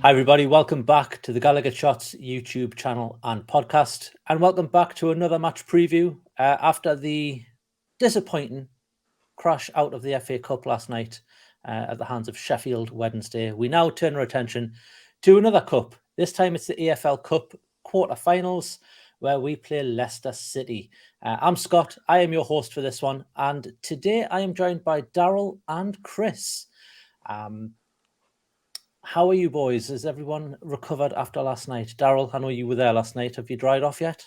Hi everybody, welcome back to the Gallowgateshots YouTube channel and podcast, and welcome back to another match preview after the disappointing crash out of the FA Cup last night at the hands of Sheffield Wednesday. We now turn our attention to another cup. This time it's the EFL Cup Quarter Finals, where we play Leicester City. I'm Scott, I am your host for this one, and today I am joined by Daryl and Kris. How are you boys? Has everyone recovered after last night? Daryl, I know you were there last night. Have you dried off yet?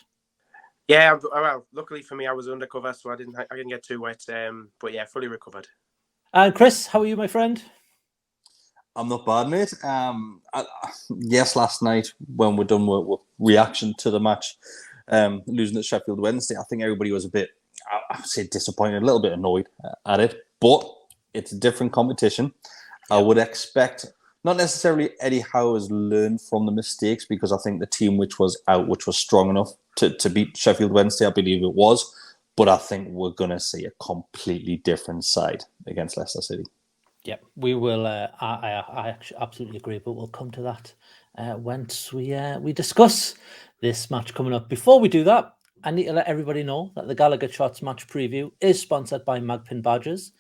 Yeah, well, luckily for me, I was undercover, so I didn't get too wet. But yeah, fully recovered. And Kris, how are you, my friend? I'm not bad, mate. Yes, last night when we're done with reaction to the match, losing at Sheffield Wednesday, I think everybody was a bit, I would say, disappointed, a little bit annoyed at it. But it's a different competition. I would expect, not necessarily Eddie Howe has learned from the mistakes, because I think the team which was strong enough to beat Sheffield Wednesday, I believe it was. But I think we're going to see a completely different side against Leicester City. Yeah, we will. I actually absolutely agree, but we'll come to that once we discuss this match coming up. Before we do that, I need to let everybody know that the Gallowgateshots match preview is sponsored by Magpin badges.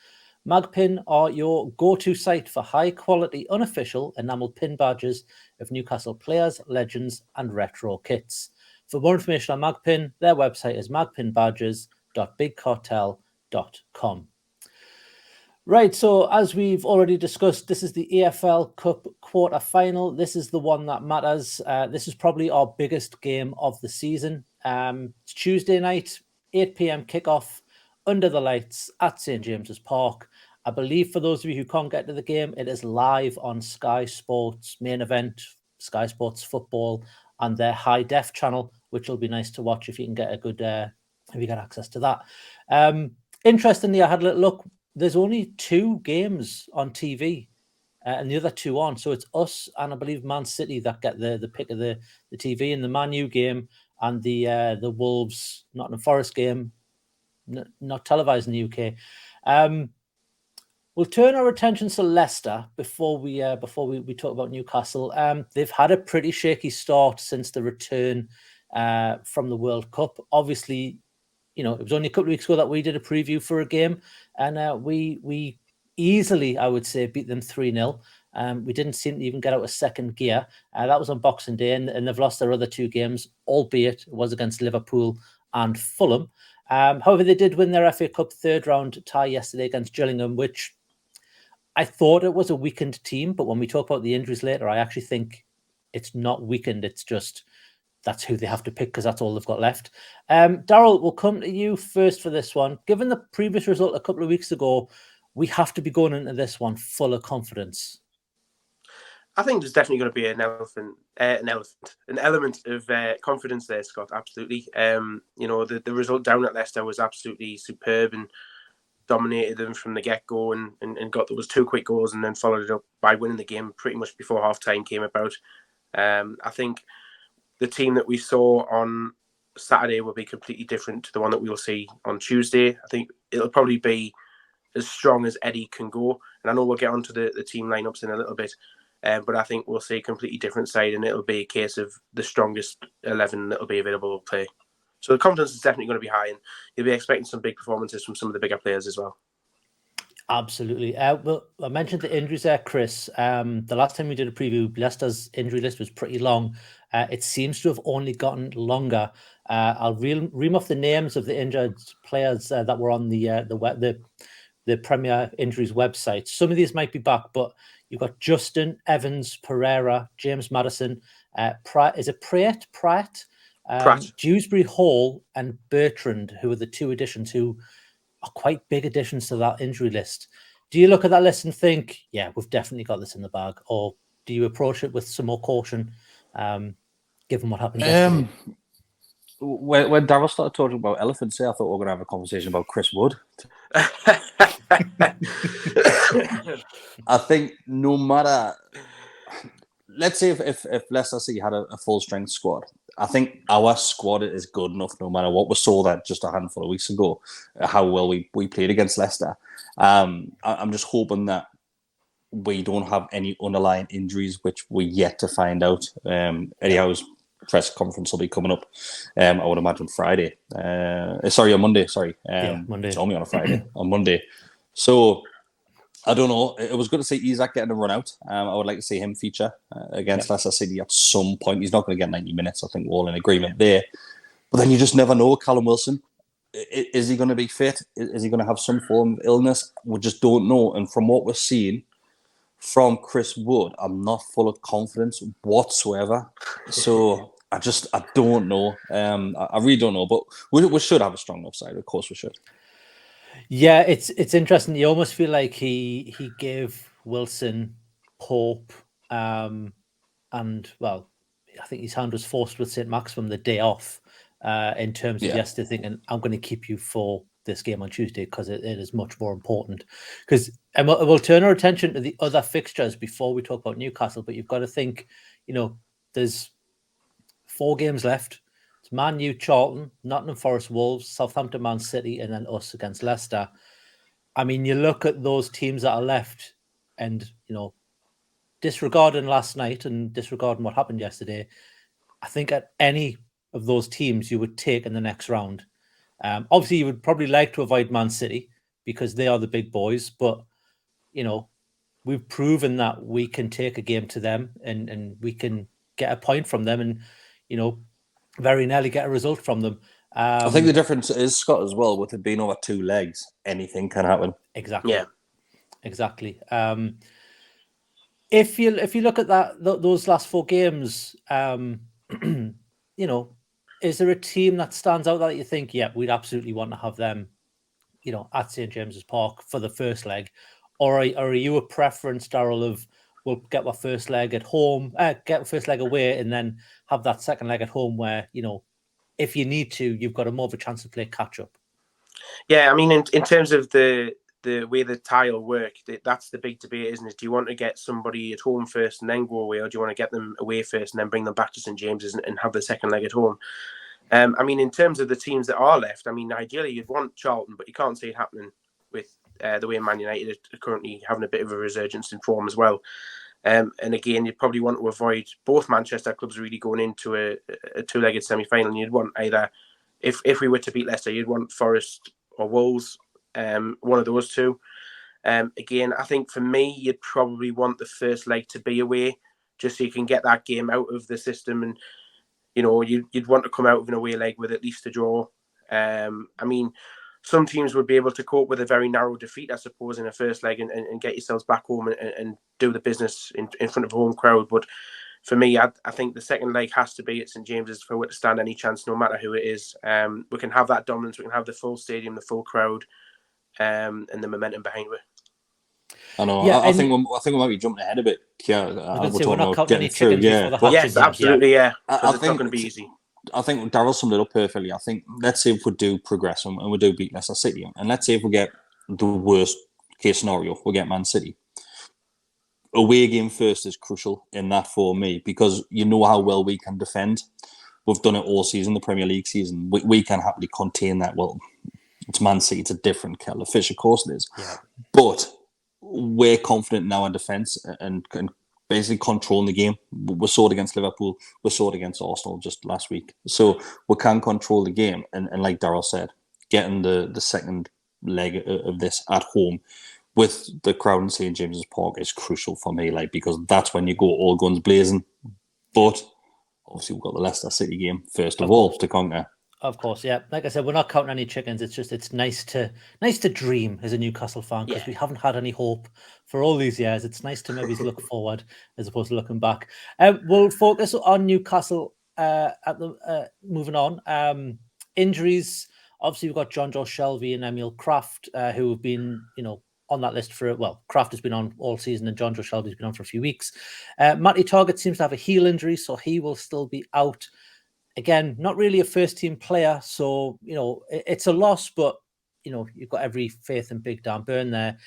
Magpin are your go-to site for high-quality, unofficial enamel pin badges of Newcastle players, legends, and retro kits. For more information on Magpin, their website is magpinbadges.bigcartel.com. Right, so as we've already discussed, this is the EFL Cup Quarter Final. This is the one that matters. This is probably our biggest game of the season. It's Tuesday night, 8 p.m. kickoff, under the lights at St. James's Park. I believe for those of you who can't get to the game, it is live on Sky Sports main event, Sky Sports Football, and their high def channel, which will be nice to watch if you can get a good, if you get access to that. Interestingly, I had a little look. There's only 2 games on TV, and the other 2 on. So it's us and I believe Man City that get the pick of the TV, in the Man U game and the Wolves Nottingham Forest game, not televised in the UK. We'll turn our attention to Leicester before we talk about Newcastle. They've had a pretty shaky start since the return from the World Cup. Obviously, you know, it was only a couple of weeks ago that we did a preview for a game, and we easily, I would say, beat them 3-0. We didn't seem to even get out of second gear. That was on Boxing Day, and they've lost their other 2 games, albeit it was against Liverpool and Fulham. However, they did win their FA Cup third round tie yesterday against Gillingham, which I thought it was a weakened team, but when we talk about the injuries later, I actually think it's not weakened. It's just that's who they have to pick because that's all they've got left. Daryl, we'll come to you first for this one. Given the previous result a couple of weeks ago, we have to be going into this one full of confidence. I think there's definitely going to be an element of confidence there, Scott. Absolutely. You know, the result down at Leicester was absolutely superb and dominated them from the get-go and got those 2 quick goals and then followed it up by winning the game pretty much before half-time came about. I think the team that we saw on Saturday will be completely different to the one that we'll see on Tuesday. I think it'll probably be as strong as Eddie can go. And I know we'll get onto the team lineups in a little bit, but I think we'll see a completely different side, and it'll be a case of the strongest 11 that will be available to play. So the confidence is definitely going to be high, and you'll be expecting some big performances from some of the bigger players as well. Absolutely. Well, I mentioned the injuries there, Kris. The last time we did a preview, Leicester's injury list was pretty long. It seems to have only gotten longer. I'll ream off the names of the injured players that were on the Premier Injuries website. Some of these might be back, but you've got Justin, Evans, Pereira, James Maddison, is it Pratt? Pratt. Dewsbury Hall and Bertrand, who are the 2 additions who are quite big additions to that injury list. Do you look at that list and think, yeah, we've definitely got this in the bag? Or do you approach it with some more caution, given what happened yesterday? When Daryl started talking about elephants, I thought we were going to have a conversation about Chris Wood. I think no matter... Let's say if Leicester City had a full-strength squad, I think our squad is good enough no matter what. We saw that just a handful of weeks ago, how well we played against Leicester. I'm just hoping that we don't have any underlying injuries, which we're yet to find out. Eddie Howe's press conference will be coming up, I would imagine Friday. On Monday, sorry. Monday. It's only on a Friday, on Monday. So, I don't know. It was good to see Isak getting a run out. I would like to see him feature against Leicester City at some point. He's not going to get 90 minutes. I think we're all in agreement there. But then you just never know. Callum Wilson, is he going to be fit? Is he going to have some form of illness? We just don't know. And from what we're seeing from Chris Wood, I'm not full of confidence whatsoever. So I don't know. I really don't know. But we should have a strong offside. Of course we should. Yeah, it's interesting. You almost feel like he gave Wilson hope, and well, I think his hand was forced with St. Maximum the day off, in terms of yesterday thinking, I'm going to keep you for this game on Tuesday because it is much more important. And we'll turn our attention to the other fixtures before we talk about Newcastle, but you've got to think, there's 4 games left. It's Man U, Charlton, Nottingham Forest, Wolves, Southampton, Man City, and then us against Leicester. I mean, you look at those teams that are left and, disregarding last night and disregarding what happened yesterday, I think at any of those teams you would take in the next round. Obviously, you would probably like to avoid Man City because they are the big boys, but, we've proven that we can take a game to them and we can get a point from them and, very nearly get a result from them. I think the difference is, Scott, as well, with it being over 2 legs, anything can happen. Exactly. Yeah. Exactly. If you look at those last 4 games, is there a team that stands out that you think, yeah, we'd absolutely want to have them, at St. James's Park for the first leg? Or are you a preference, Daryl, of we'll get our first leg at home, get the first leg away, and then have that second leg at home where, if you need to, you've got a more of a chance to play catch up? Yeah, I mean, in terms of the way the tie will work, that's the big debate, isn't it? Do you want to get somebody at home first and then go away, or do you want to get them away first and then bring them back to St. James's and have the second leg at home? I mean, in terms of the teams that are left, I mean, ideally you'd want Charlton, but you can't see it happening with the way Man United are currently having a bit of a resurgence in form as well. And again, you'd probably want to avoid both Manchester clubs really going into a 2-legged semi-final. And you'd want either, if we were to beat Leicester, you'd want Forest or Wolves, one of those two. Again, I think for me, you'd probably want the first leg to be away, just so you can get that game out of the system. And, you'd want to come out with an away leg with at least a draw. I mean, some teams would be able to cope with a very narrow defeat, I suppose, in a first leg and get yourselves back home and do the business in front of a home crowd. But for me, I think the second leg has to be at St. James's for it to stand any chance, no matter who it is. We can have that dominance. We can have the full stadium, the full crowd, and the momentum behind it. I know. Yeah, I think we might be jumping ahead a bit. Yeah, we're not counting any chickens before the hatch. Yes, absolutely. Yeah, it's not going to be easy. I think Daryl summed it up perfectly. I think let's say if we do progress and we do beat Leicester City, and let's say if we get the worst case scenario, we get Man City. Away game first is crucial in that for me because you know how well we can defend. We've done it all season, the Premier League season. We can happily contain that. Well, it's Man City, it's a different kettle of fish, of course it is. Yeah. But we're confident in our defence and can basically controlling the game. We saw it against Liverpool. We saw it against Arsenal just last week. So we can control the game. And like Daryl said, getting the second leg of this at home with the crowd in St. James's Park is crucial for me, because that's when you go all guns blazing. But obviously we've got the Leicester City game first of all to conquer. Of course, yeah. Like I said, we're not counting any chickens. It's nice to dream as a Newcastle fan because we haven't had any hope for all these years. It's nice to maybe look forward as opposed to looking back. We'll focus on Newcastle moving on. Injuries. Obviously, we've got John Joe Shelvey and Emil Kraft who have been, on that list Kraft has been on all season and John Joe Shelvey's been on for a few weeks. Matty Targett seems to have a heel injury, so he will still be out. Again, not really a first-team player, so, it's a loss, but, you've got every faith in Big Dan Burn there.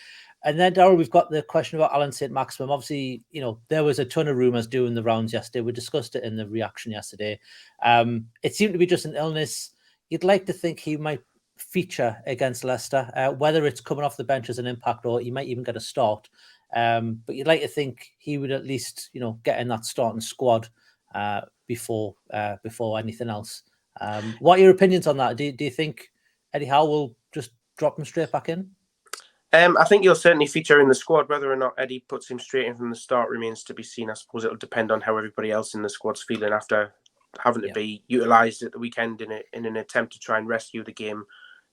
And then, Daryl, we've got the question about Alan St. Maximum. Obviously, there was a ton of rumours doing the rounds yesterday. We discussed it in the reaction yesterday. It seemed to be just an illness. You'd like to think he might feature against Leicester, whether it's coming off the bench as an impact or he might even get a start. But you'd like to think he would at least, get in that starting squad before anything else. What are your opinions on that? Do you think Eddie Howe will just drop him straight back in? I think he'll certainly feature in the squad. Whether or not Eddie puts him straight in from the start remains to be seen. I suppose it'll depend on how everybody else in the squad's feeling after having to be utilised at the weekend in an attempt to try and rescue the game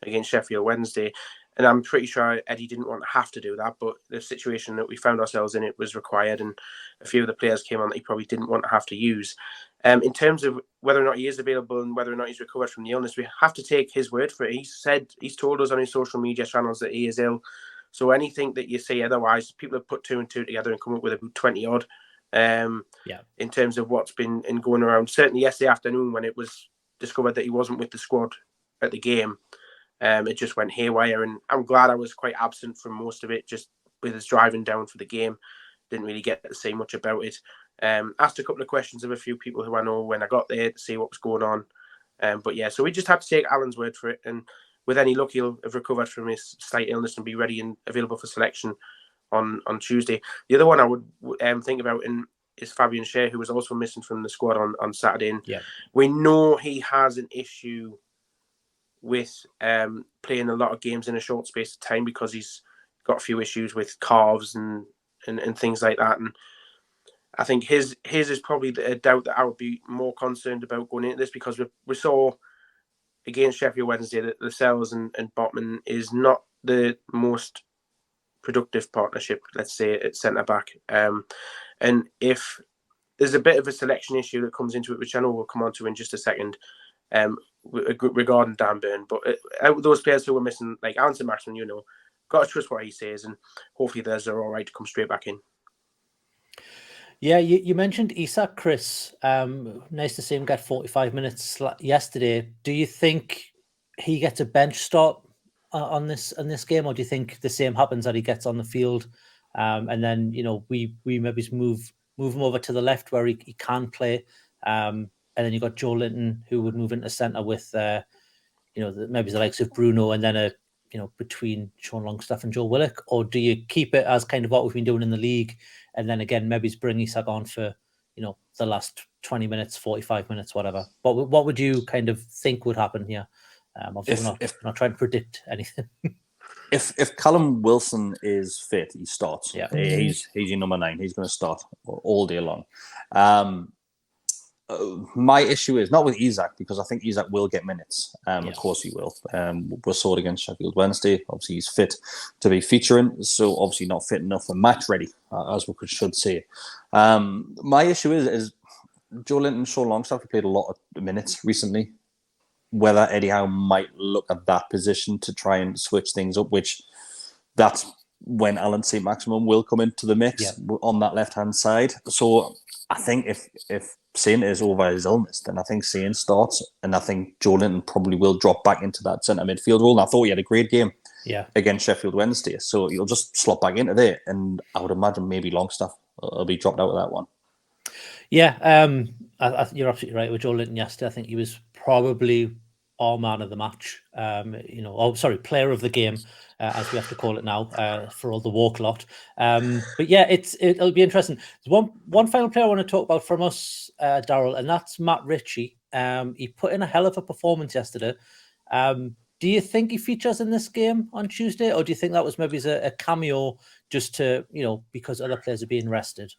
against Sheffield Wednesday. And I'm pretty sure Eddie didn't want to have to do that, but the situation that we found ourselves in, it was required, and a few of the players came on that he probably didn't want to have to use. In terms of whether or not he is available and whether or not he's recovered from the illness, we have to take his word for it. He's told us on his social media channels that he is ill. So anything that you say otherwise, people have put 2 and 2 together and come up with about 20 odd. In terms of what's been going around. Certainly yesterday afternoon when it was discovered that he wasn't with the squad at the game, it just went haywire, and I'm glad I was quite absent from most of it, just with us driving down for the game. Didn't really get to say much about it. Asked a couple of questions of a few people who I know when I got there to see what was going on. But yeah, so we just had to take Alan's word for it, and with any luck he'll have recovered from his slight illness and be ready and available for selection on Tuesday. The other one I would think about is Fabian Schär, who was also missing from the squad on Saturday. And we know he has an issue with playing a lot of games in a short space of time because he's got a few issues with calves and things like that. And I think his is probably a doubt that I would be more concerned about going into this, because we saw against Sheffield Wednesday that Lascelles and Botman is not the most productive partnership, let's say, at centre-back. And if there's a bit of a selection issue that comes into it, which I know we'll come on to in just a second, regarding Dan Burn, but those players who were missing, like Alan Saint-Maximin, got to trust what he says, and hopefully they're all right to come straight back in. Yeah, you mentioned Isak, Kris. Nice to see him get 45 minutes yesterday. Do you think he gets a bench start on this game, or do you think the same happens, that he gets on the field and then we maybe move him over to the left where he can play, and then you've got Joe Linton who would move into centre with maybe the likes of Bruno, and then between Sean Longstaff and Joe Willock? Or do you keep it as kind of what we've been doing in the league, and then again maybe bring Isak on for the last 20 minutes, 45 minutes, whatever? What would you kind of think would happen here? Obviously we're not trying to predict anything. If Callum Wilson is fit, he starts. Yeah, he's your number 9. He's going to start all day long. My issue is not with Isak, because I think Isak will get minutes. Of course he will. We saw it against Sheffield Wednesday. Obviously he's fit to be featuring, so obviously not fit enough and match ready, as we should say. My issue is Joe Linton and Sean Longstaff have played a lot of minutes recently. Whether Eddie Howe might look at that position to try and switch things up, which that's when Alan Saint-Maximin will come into the mix on that left-hand side. So I think if Saint is over his illness, then I think Saint starts, and I think Joe Linton probably will drop back into that centre midfield role. And I thought he had a great game against Sheffield Wednesday, so he'll just slot back into there, and I would imagine maybe Longstaff will be dropped out of that one. Yeah, you're absolutely right with Joe Linton yesterday. I think he was probably our man of the match, player of the game, as we have to call it now, for all the walk lot. But yeah, it'll be interesting. There's one final player I want to talk about from us, Daryl, and that's Matt Ritchie. He put in a hell of a performance yesterday. Do you think he features in this game on Tuesday, or do you think that was maybe a cameo just to, because other players are being rested?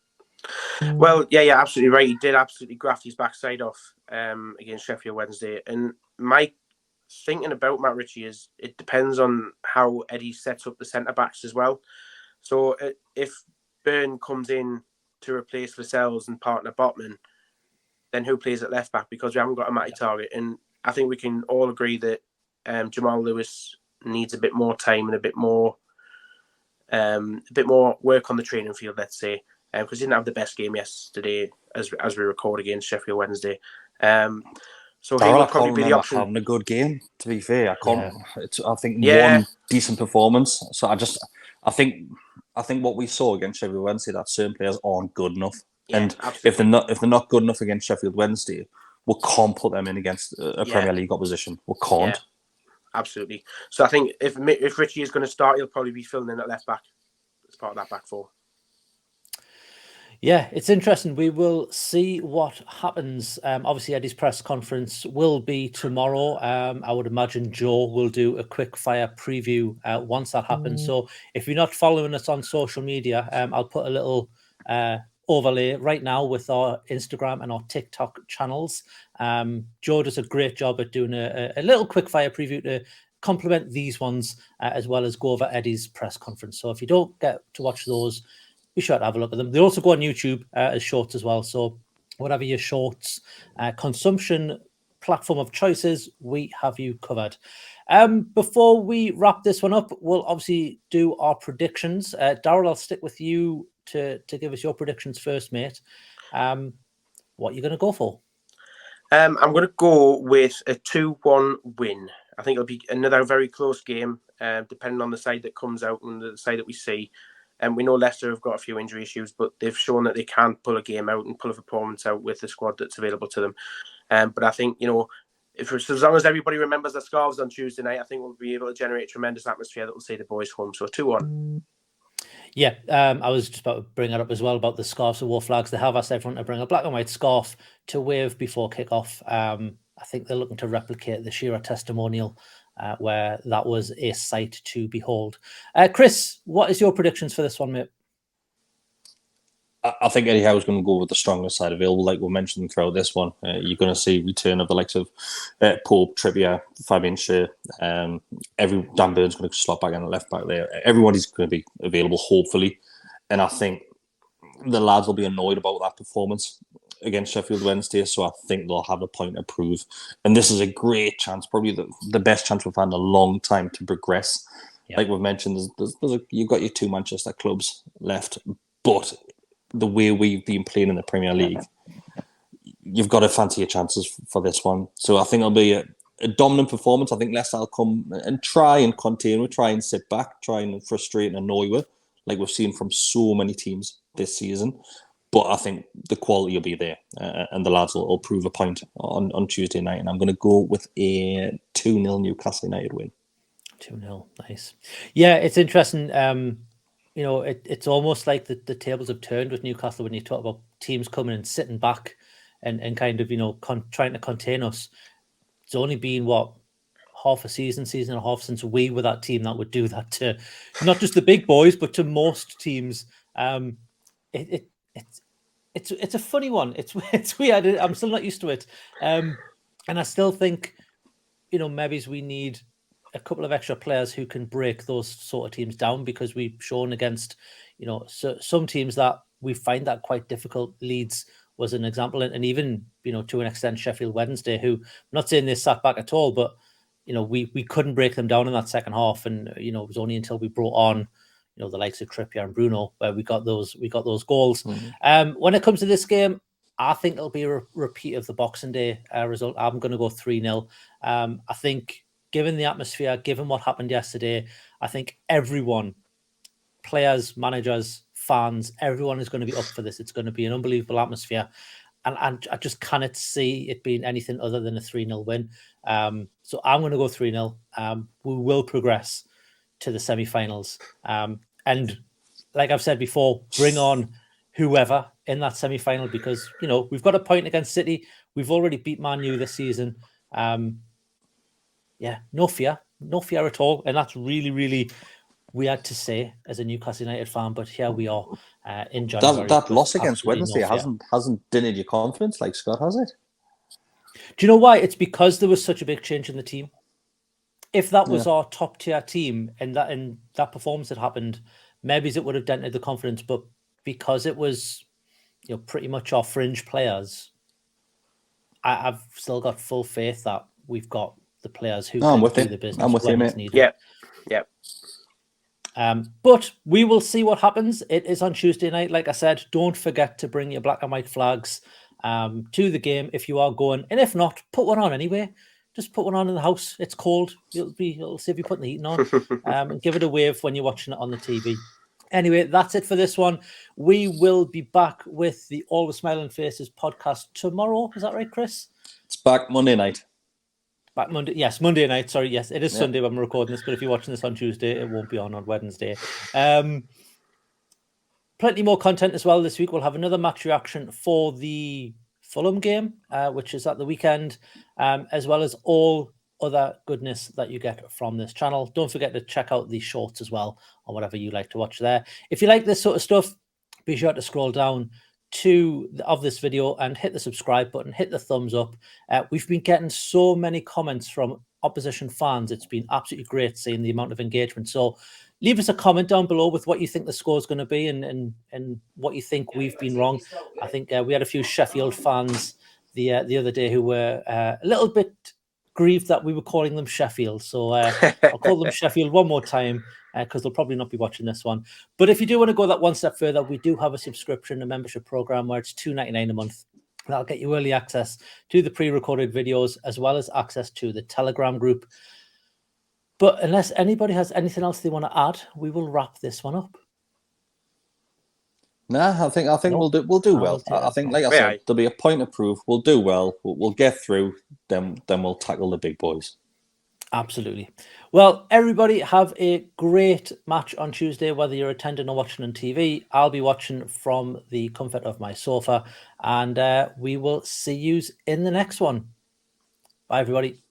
Well, yeah, absolutely right. He did absolutely graft his backside off against Sheffield Wednesday. And my thinking about Matt Ritchie is it depends on how Eddie sets up the centre-backs as well. So if Byrne comes in to replace Lascelles and partner Botman, then who plays at left-back? Because we haven't got a Matty target. And I think we can all agree that Jamal Lewis needs a bit more time and a bit more work on the training field, let's say. Because he didn't have the best game yesterday as we record against Sheffield Wednesday. So he will probably be the option. Having a good game, to be fair. I think one decent performance. So I think what we saw against Sheffield Wednesday, that certain players aren't good enough. Yeah, and absolutely. if they're not good enough against Sheffield Wednesday, we can't put them in against a Premier League opposition. We can't. absolutely. So I think if Richie is going to start, he'll probably be filling in at left back as part of that back four. Yeah, it's interesting. We will see what happens. Obviously, Eddie's press conference will be tomorrow. I would imagine Joe will do a quick fire preview once that happens. So if you're not following us on social media, I'll put a little overlay right now with our Instagram and our TikTok channels. Joe does a great job at doing a little quick fire preview to complement these ones as well as go over Eddie's press conference. So if you don't get to watch those, be sure to have a look at them. They also go on YouTube as shorts as well. So whatever your shorts consumption platform of choices, we have you covered. Before we wrap this one up, we'll obviously do our predictions. Daryl, I'll stick with you to give us your predictions first, mate. What are you going to go for? I'm going to go with a 2-1 win. I think it'll be another very close game, depending on the side that comes out and the side that we see. And we know Leicester have got a few injury issues, but they've shown that they can pull a game out and pull a performance out with the squad that's available to them. But I think, as long as everybody remembers the scarves on Tuesday night, I think we'll be able to generate a tremendous atmosphere that will see the boys home. So 2-1. Yeah, I was just about to bring that up as well about the scarves and war flags. They have asked everyone to bring a black and white scarf to wave before kickoff. I think they're looking to replicate the Shearer testimonial where that was a sight to behold. Kris, what is your predictions for this one, mate? I think Eddie Howe's going to go with the strongest side available, like we mentioned throughout this one. You're going to see return of the likes of Pope, Trippier, Fabian Schär. Dan Burn's going to slot back in the left back there. Everybody's going to be available, hopefully. And I think the lads will be annoyed about that performance against Sheffield Wednesday, so I think they'll have a point to prove. And this is a great chance, probably the best chance we've had in a long time to progress. Yep. Like we've mentioned, you've got your two Manchester clubs left, but the way we've been playing in the Premier League, you've got to fancy your chances for this one. So I think it'll be a dominant performance. I think Leicester will come and try and contain, try and sit back, try and frustrate and annoy with, like we've seen from so many teams this season. But I think the quality will be there, and the lads will prove a point on Tuesday night. And I'm going to go with a 2-0 Newcastle United win. 2-0, nice. Yeah, it's interesting. It's almost like the tables have turned with Newcastle when you talk about teams coming and sitting back and kind of, trying to contain us. It's only been, half a season and a half since we were that team that would do that to not just the big boys, but to most teams. It's a funny one. It's weird. I'm still not used to it. And I still think, maybe we need a couple of extra players who can break those sort of teams down, because we've shown against, some teams that we find that quite difficult. Leeds was an example, and even, to an extent, Sheffield Wednesday, who, I'm not saying they sat back at all, but, we couldn't break them down in that second half. And, it was only until we brought on, the likes of Trippier and Bruno where we got those goals. Mm-hmm. When it comes to this game, I think it'll be a repeat of the Boxing Day result. I'm going to go 3-0. I think, given the atmosphere, given what happened yesterday, I think everyone, players, managers, fans, everyone is going to be up for this. It's going to be an unbelievable atmosphere. And I just cannot see it being anything other than a 3-0 win. So I'm going to go 3-0. We will progress to the semi-finals. And like I've said before, bring on whoever in that semi-final, because, we've got a point against City. We've already beat Man U this season. No fear at all. And that's really, really weird to say as a Newcastle United fan, but here we are in January. That loss against Wednesday hasn't dented your confidence like Scott, has it? Do you know why? It's because there was such a big change in the team. If that was our top tier team and that performance had happened, maybe it would have dented the confidence. But because it was, pretty much our fringe players, I've still got full faith that we've got the players who can do the business. I'm with you, mate. Yeah. But we will see what happens. It is on Tuesday night. Like I said, don't forget to bring your black and white flags to the game if you are going. And if not, put one on anyway. Just put one on in the house. It's cold. It'll save you putting the heating on. And give it a wave when you're watching it on the TV. Anyway, that's it for this one. We will be back with the Always Smiling Faces podcast tomorrow. Is that right, Kris? It's back Monday night. Back Monday. Yes, Monday night. Sorry, yes, it is Yeah. Sunday when we're recording this, but if you're watching this on Tuesday, it won't be on Wednesday. Plenty more content as well this week. We'll have another match reaction for the Fulham game, which is at the weekend, as well as all other goodness that you get from this channel. Don't forget to check out the shorts as well, or whatever you like to watch there. If you like this sort of stuff, be sure to scroll down of this video and hit the subscribe button, hit the thumbs up. We've been getting so many comments from opposition fans. It's been absolutely great seeing the amount of engagement. So leave us a comment down below with what you think the score is going to be and what you think we've been wrong. I think we had a few Sheffield fans the other day who were a little bit grieved that we were calling them Sheffield. So I'll call them Sheffield one more time, because they'll probably not be watching this one. But if you do want to go that one step further, we do have a subscription, a membership program where it's $2.99 a month. That'll get you early access to the pre-recorded videos, as well as access to the Telegram group. But unless anybody has anything else they want to add, we will wrap this one up. Nah, I think we'll do well. I think, like I said, there'll be a point of proof. We'll do well. We'll get through. Then we'll tackle the big boys. Absolutely. Well, everybody have a great match on Tuesday, whether you're attending or watching on TV. I'll be watching from the comfort of my sofa, and we will see you in the next one. Bye, everybody.